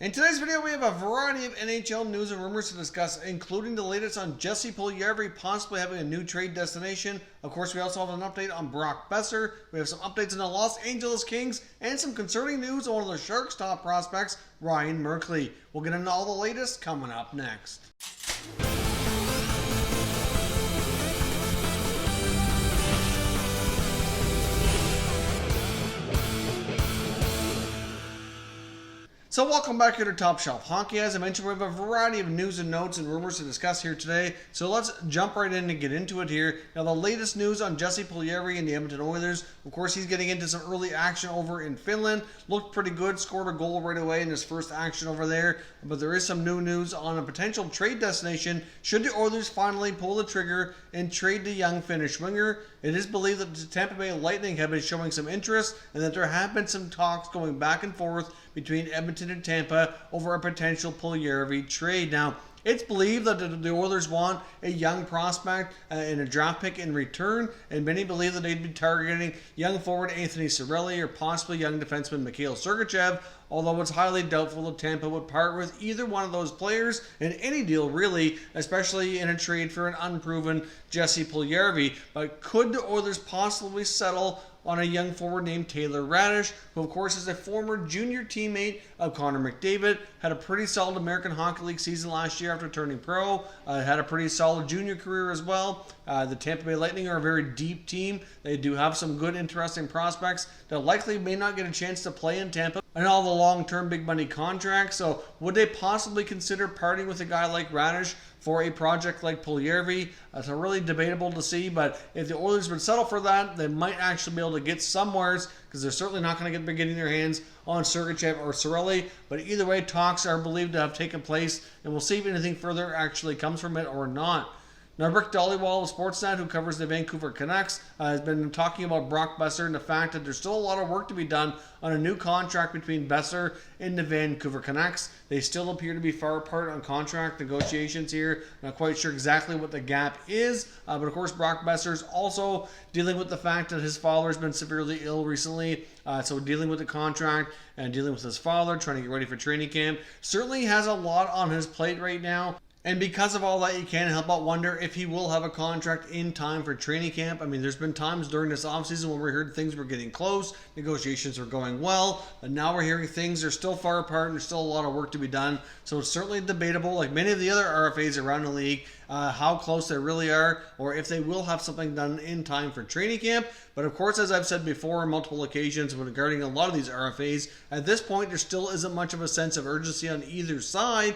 In today's video, we have a variety of NHL news and rumors to discuss, including the latest on Jesse Puljujarvi possibly having a new trade destination. Of course, we also have an update on Brock Boeser. We have some updates on the Los Angeles Kings and some concerning news on one of the Sharks' top prospects, Ryan Merkley. We'll get into all the latest coming up next. So welcome back here to Top Shelf Hockey. As I mentioned, we have a variety of news and notes and rumors to discuss here today. So let's jump right in and get into it here. Now, the latest news on Jesse Puljujarvi and the Edmonton Oilers. Of course, he's getting into some early action over in Finland. Looked pretty good, scored a goal right away in his first action over there. But there is some new news on a potential trade destination should the Oilers finally pull the trigger and trade the young Finnish winger. It is believed that the Tampa Bay Lightning have been showing some interest and that there have been some talks going back and forth between Edmonton and Tampa over a potential Puljujarvi trade. Now, it's believed that the Oilers want a young prospect and a draft pick in return, and many believe that they'd be targeting young forward Anthony Cirelli or possibly young defenseman Mikhail Sergachev, although it's highly doubtful that Tampa would part with either one of those players in any deal really, especially in a trade for an unproven Jesse Puljujarvi. But could the Oilers possibly settle on a young forward named Taylor Raddysh, who of course is a former junior teammate of Connor McDavid, had a pretty solid American Hockey League season last year after turning pro, had a pretty solid junior career as well. The Tampa Bay Lightning are a very deep team. They do have some good, interesting prospects that likely may not get a chance to play in Tampa and all the long-term big money contracts. So would they possibly consider parting with a guy like Raddysh for a project like Puljujarvi? It's really debatable to see, but if the Oilers would settle for that, they might actually be able to get somewheres, because they're certainly not going to be getting their hands on Sergachev or Cirelli. But either way, talks are believed to have taken place, and we'll see if anything further actually comes from it or not. Now, Rick Dhaliwal of Sportsnet, who covers the Vancouver Canucks, has been talking about Brock Boeser and the fact that there's still a lot of work to be done on a new contract between Boeser and the Vancouver Canucks. They still appear to be far apart on contract negotiations here. Not quite sure exactly what the gap is, but of course Brock Boeser is also dealing with the fact that his father has been severely ill recently, so dealing with the contract and dealing with his father, trying to get ready for training camp. Certainly has a lot on his plate right now. And because of all that, you can't help but wonder if he will have a contract in time for training camp. I mean, there's been times during this offseason when we heard things were getting close, negotiations were going well, but now we're hearing things are still far apart and there's still a lot of work to be done. So it's certainly debatable, like many of the other RFAs around the league, how close they really are, or if they will have something done in time for training camp. But of course, as I've said before on multiple occasions regarding a lot of these RFAs, at this point there still isn't much of a sense of urgency on either side.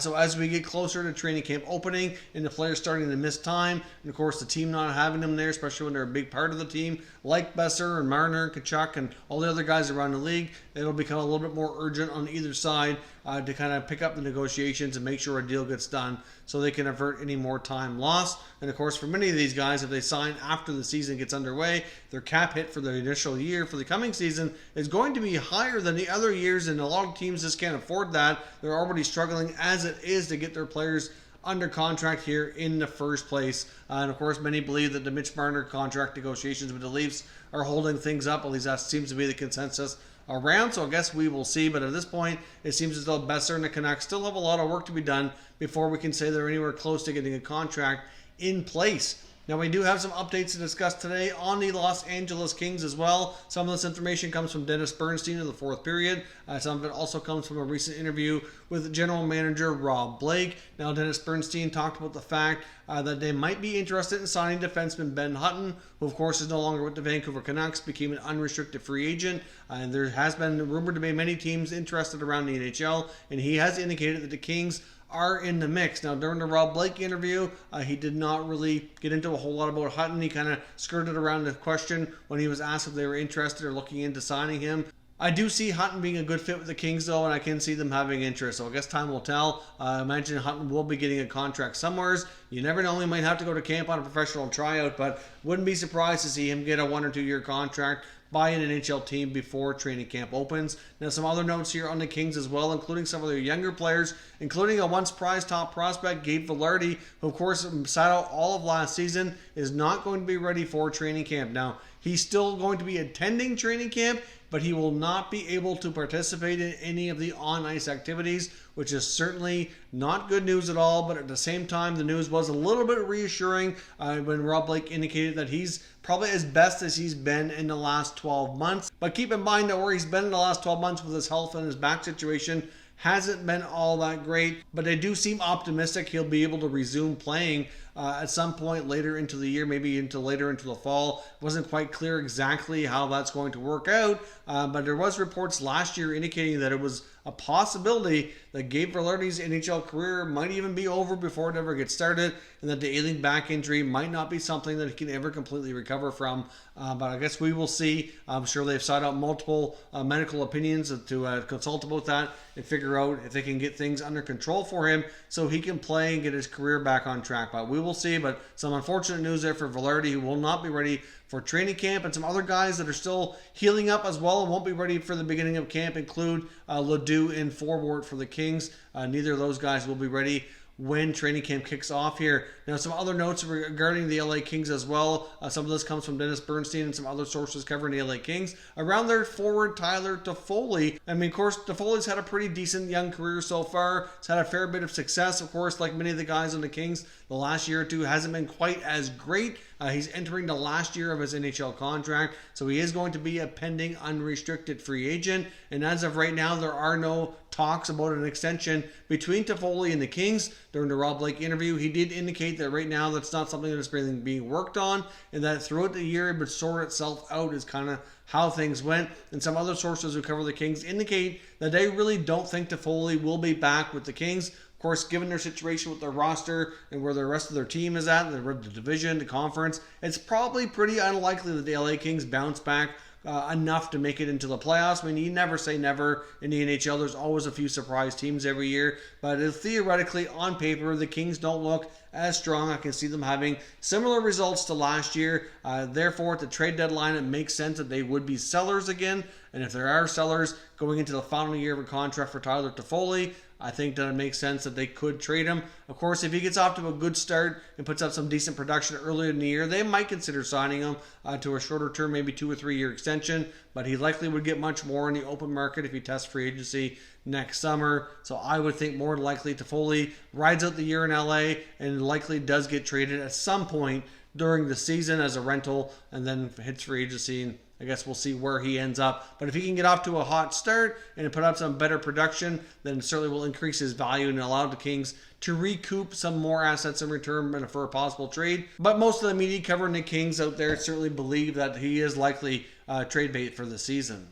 So as we get closer to training camp opening and the players starting to miss time, and of course the team not having them there, especially when they're a big part of the team, like Boeser and Marner and Tkachuk and all the other guys around the league, it'll become a little bit more urgent on either side to kind of pick up the negotiations and make sure a deal gets done so they can avert any more time lost. And of course, for many of these guys, if they sign after the season gets underway, their cap hit for the initial year for the coming season is going to be higher than the other years, and a lot of teams just can't afford that. They're already struggling as it is to get their players under contract here in the first place. And of course, many believe that the Mitch Marner contract negotiations with the Leafs are holding things up. At least that seems to be the consensus around, so I guess we will see. But at this point, it seems as though Boeser and the Canucks still have a lot of work to be done before we can say they're anywhere close to getting a contract in place. Now, we do have some updates to discuss today on the Los Angeles Kings as well. Some of this information comes from Dennis Bernstein in the fourth period. Some of it also comes from a recent interview with general manager Rob Blake. Now, Dennis Bernstein talked about the fact that they might be interested in signing defenseman Ben Hutton, who of course is no longer with the Vancouver Canucks, became an unrestricted free agent. And there has been rumored to be many teams interested around the NHL, and he has indicated that the Kings are in the mix. Now, during the Rob Blake interview, he did not really get into a whole lot about Hutton. He kind of skirted around the question when he was asked if they were interested or looking into signing him. I do see Hutton being a good fit with the Kings, though, and I can see them having interest. So I guess time will tell. I imagine Hutton will be getting a contract somewhere. You never know. He might have to go to camp on a professional tryout, but wouldn't be surprised to see him get a 1 or 2 year contract by an NHL team before training camp opens. Now, some other notes here on the Kings as well, including some of their younger players, including a once prized top prospect, Gabe Vilardi, who of course sat out all of last season is not going to be ready for training camp. Now, he's still going to be attending training camp, but he will not be able to participate in any of the on-ice activities, which is certainly not good news at all. But at the same time, the news was a little bit reassuring when Rob Blake indicated that he's probably as best as he's been in the last 12 months. But keep in mind that where he's been in the last 12 months with his health and his back situation hasn't been all that great, but they do seem optimistic he'll be able to resume playing at some point later into the year, maybe later into the fall. It wasn't quite clear exactly how that's going to work out, but there was reports last year indicating that it was a possibility that Gabe Vilardi's NHL career might even be over before it ever gets started, and that the ailing back injury might not be something that he can ever completely recover from. But I guess we will see. I'm sure they've sought out multiple medical opinions to consult about that and figure out if they can get things under control for him so he can play and get his career back on track. But we will see. But some unfortunate news there for Vilardi, who will not be ready for training camp, and some other guys that are still healing up as well and won't be ready for the beginning of camp include Ledoux and Forward for the Kings. Neither of those guys will be ready when training camp kicks off here. Now, some other notes regarding the LA Kings as well. Some of this comes from Dennis Bernstein and some other sources covering the LA Kings. Around their forward, Tyler Toffoli. I mean, of course, Toffoli's had a pretty decent young career so far. He's had a fair bit of success, of course, like many of the guys on the Kings. The last year or two hasn't been quite as great. He's entering the last year of his NHL contract, so he is going to be a pending unrestricted free agent. And as of right now, there are no talks about an extension between Toffoli and the Kings. During the Rob Blake interview, he did indicate that right now that's not something that's being worked on, and that throughout the year it would sort itself out is kind of how things went. And some other sources who cover the Kings indicate that they really don't think Toffoli will be back with the Kings. Of course, given their situation with their roster and where the rest of their team is at, the division, the conference, it's probably pretty unlikely that the LA Kings bounce back enough to make it into the playoffs. I mean, you never say never in the NHL. There's always a few surprise teams every year. But theoretically, on paper, the Kings don't look as strong. I can see them having similar results to last year. Therefore, at the trade deadline, it makes sense that they would be sellers again. And if there are sellers going into the final year of a contract for Tyler Toffoli, I think that it makes sense that they could trade him. Of course, if he gets off to a good start and puts up some decent production earlier in the year, they might consider signing him to a shorter term, maybe 2 or 3 year extension. But he likely would get much more in the open market if he tests free agency next summer. So I would think more than likely Toffoli rides out the year in LA and likely does get traded at some point during the season as a rental and then hits free agency. And I guess we'll see where he ends up. But if he can get off to a hot start and put up some better production, then it certainly will increase his value and allow the Kings to recoup some more assets in return for a possible trade. But most of the media covering the Kings out there certainly believe that he is likely trade bait for the season.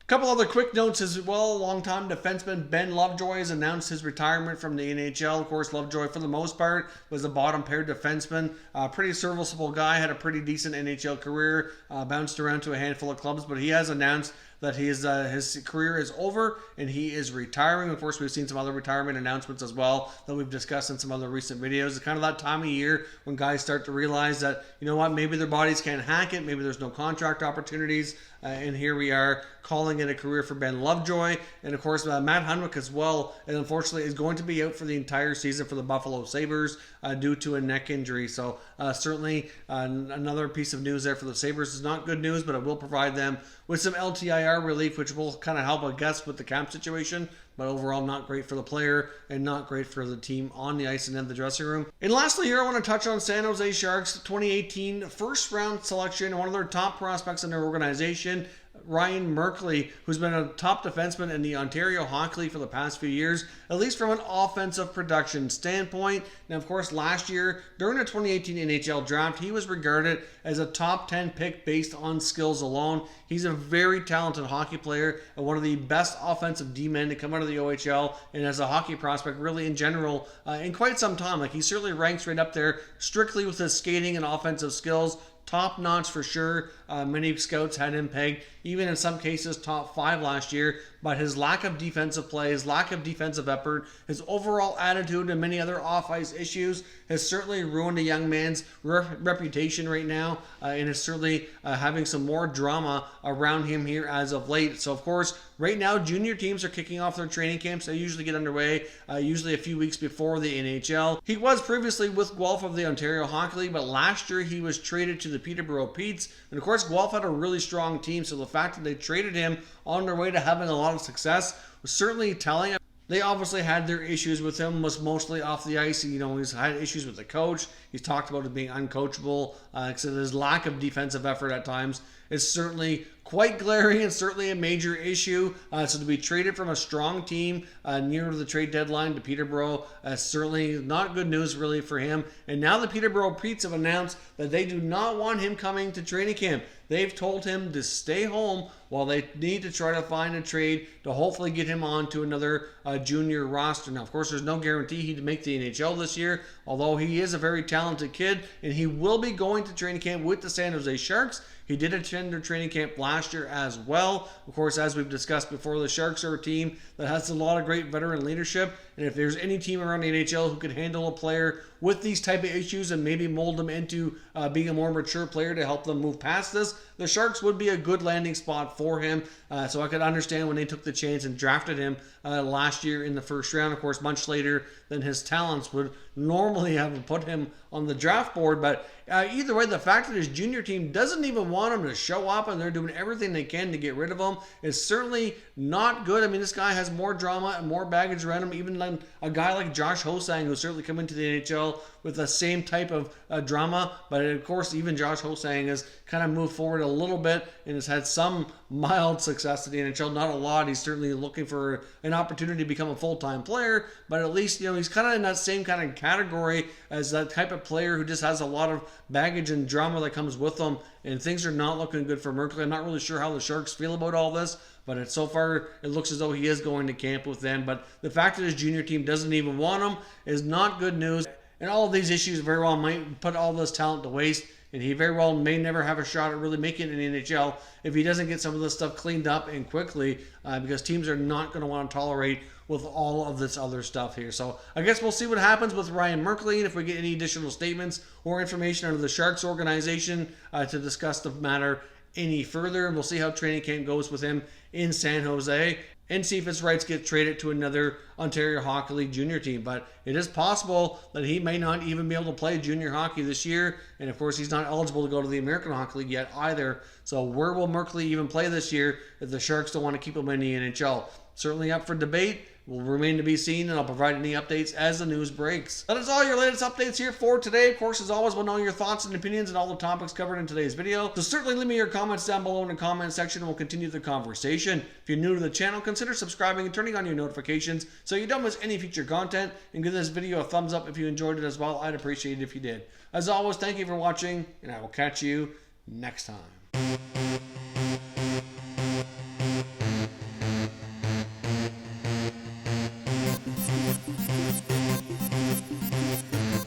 A couple other quick notes as well. Longtime defenseman Ben Lovejoy has announced his retirement from the NHL. Of course, Lovejoy, for the most part, was a bottom pair defenseman. Pretty serviceable guy, had a pretty decent NHL career, bounced around to a handful of clubs, but he has announced that his career is over and he is retiring. Of course, we've seen some other retirement announcements as well that we've discussed in some other recent videos. It's kind of that time of year when guys start to realize that, you know what, maybe their bodies can't hack it, maybe there's no contract opportunities, and here we are calling it a career for Ben Lovejoy. And of course, Matt Hunwick as well, and unfortunately is going to be out for the entire season for the Buffalo Sabres due to a neck injury. So certainly another piece of news there for the Sabres. Is not good news, but it will provide them with some LTIR relief, which will kind of help, I guess, with the cap situation. But overall, not great for the player and not great for the team on the ice and in the dressing room. And lastly here, I want to touch on San Jose Sharks 2018 first round selection, one of their top prospects in their organization, Ryan Merkley, who's been a top defenseman in the Ontario Hockey League for the past few years, at least from an offensive production standpoint. Now, of course, last year, during the 2018 NHL draft, he was regarded as a top 10 pick based on skills alone. He's a very talented hockey player and one of the best offensive D-men to come out of the OHL, and as a hockey prospect, really in general, in quite some time. Like, he certainly ranks right up there, strictly with his skating and offensive skills. Top notch for sure. Many scouts had him pegged, even in some cases, top 5 last year. but his lack of defensive play, his lack of defensive effort, his overall attitude, and many other off-ice issues has certainly ruined a young man's reputation right now, and is certainly having some more drama around him here as of late. So, of course, right now, junior teams are kicking off their training camps. They usually get underway usually a few weeks before the NHL. He was previously with Guelph of the Ontario Hockey League, but last year he was traded to the Peterborough Petes. And, of course, Guelph had a really strong team, so the fact that they traded him on their way to having a lot of success was certainly telling. They obviously had their issues with him, was mostly off the ice. You know, he's had issues with the coach. He's talked about it being uncoachable. So his lack of defensive effort at times is certainly quite glaring and certainly a major issue. So to be traded from a strong team near the trade deadline to Peterborough, certainly not good news really for him. And now the Peterborough Petes have announced that they do not want him coming to training camp. They've told him to stay home while they need to try to find a trade to hopefully get him on to another junior roster. Now, of course, there's no guarantee he'd make the NHL this year, although he is a very talented kid, and he will be going to training camp with the San Jose Sharks. He did attend their training camp last year as well. Of course, as we've discussed before, the Sharks are a team that has a lot of great veteran leadership. And if there's any team around the NHL who could handle a player with these type of issues and maybe mold them into being a more mature player to help them move past this, the Sharks would be a good landing spot for him. So I could understand when they took the chance and drafted him last year in the first round. Of course, much later than his talents would normally have put him on the draft board. But either way, the fact that his junior team doesn't even want him to show up and they're doing everything they can to get rid of him is certainly not good. I mean, this guy has more drama and more baggage around him, even than a guy like Josh Hosang, who's certainly come into the NHL with the same type of drama. But of course, even Josh Hosang has kind of moved forward a little bit and has had some mild success at the NHL. Not a lot. He's certainly looking for an opportunity to become a full-time player, but at least, you know, he's kind of in that same kind of category as that type of player who just has a lot of baggage and drama that comes with them, and things are not looking good for Merkley. I'm not really sure how the Sharks feel about all this, but so far it looks as though he is going to camp with them. But the fact that his junior team doesn't even want him is not good news. And all of these issues very well might put all this talent to waste, and he very well may never have a shot at really making it in the NHL if he doesn't get some of this stuff cleaned up and quickly, because teams are not going to want to tolerate with all of this other stuff here. So I guess we'll see what happens with Ryan Merkley, and if we get any additional statements or information out of the Sharks organization to discuss the matter any further. And we'll see how training camp goes with him in San Jose, and see if his rights get traded to another Ontario Hockey League junior team. But it is possible that he may not even be able to play junior hockey this year. And of course, he's not eligible to go to the American Hockey League yet either. So where will Merkley even play this year if the Sharks don't want to keep him in the NHL? Certainly up for debate. Will remain to be seen, and I'll provide any updates as the news breaks. That is all your latest updates here for today. Of course, as always, we'll know your thoughts and opinions on all the topics covered in today's video. So certainly leave me your comments down below in the comment section, and we'll continue the conversation. If you're new to the channel, consider subscribing and turning on your notifications so you don't miss any future content, and give this video a thumbs up if you enjoyed it as well. I'd appreciate it if you did. As always, thank you for watching, and I will catch you next time.